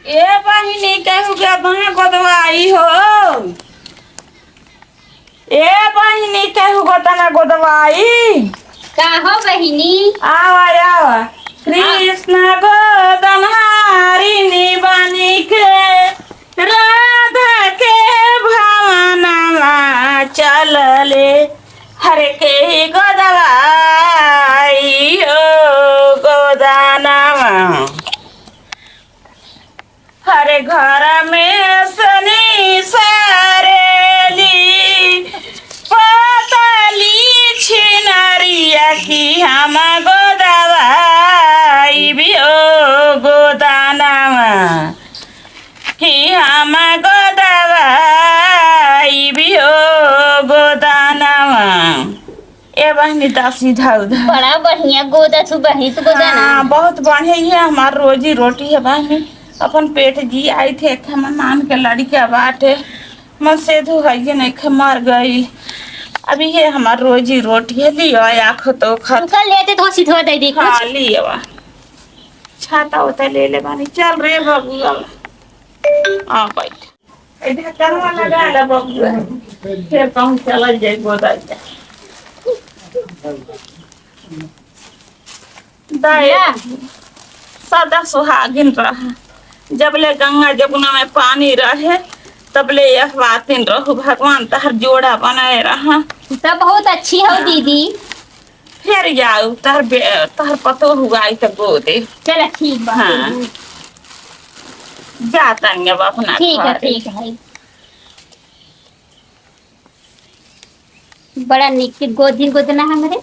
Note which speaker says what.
Speaker 1: ए बहिनी कहू के बहा गोदवाई हो। ए बहिनी कहू गोतना गोदवाई।
Speaker 2: का हो बहिनी?
Speaker 1: आवा आवा कृष्ण गोदनहारिणी बनी के राधा के भवनमा चलले हरे के गोदवाई हो गोदानमा हरे घर में सनी सारेली पतली छिनरिया की हम गोदवाई भी ओ गोदानामा कि हम गोदवाई भी ओ गोदानामा। ए बहनी दासी इधर उधर
Speaker 2: बड़ा बढ़िया गोदा तू बहिनी तो गोदा ना।
Speaker 1: हाँ बहुत बढ़िया ही है हमार रोजी रोटी है बहनी। अपन पेट जी आई थे मन नान के लड़के बाटे मन से धु है नहीं खे मर गई। अभी ये हमार रोजी रोटी है लियो आखो तो खत
Speaker 2: कल लेते तो सीधो दे दी कुछ।
Speaker 1: हाँ लियो छाता होता ले ले बानी चल रे बबुआ हाँ बैठ इधर करवा लगा ले बबुआ फिर कहूँ चला जाए गोदा जा दया सदा सुहागिन रहा जबले गंगा जमुना में पानी रहे तबले यह बातिन रहू भगवान तहर जोड़ा बनाए रहा।
Speaker 2: सब बहुत अच्छी हो दीदी।
Speaker 1: फिर जाऊ तहर पतो हुआ तो गोदे
Speaker 2: चलो ठीक बा।
Speaker 1: हाँ जाता अब अपना
Speaker 2: ठीक है
Speaker 1: घर।
Speaker 2: ठीक है। बड़ा निक गोदी गोदना हमारे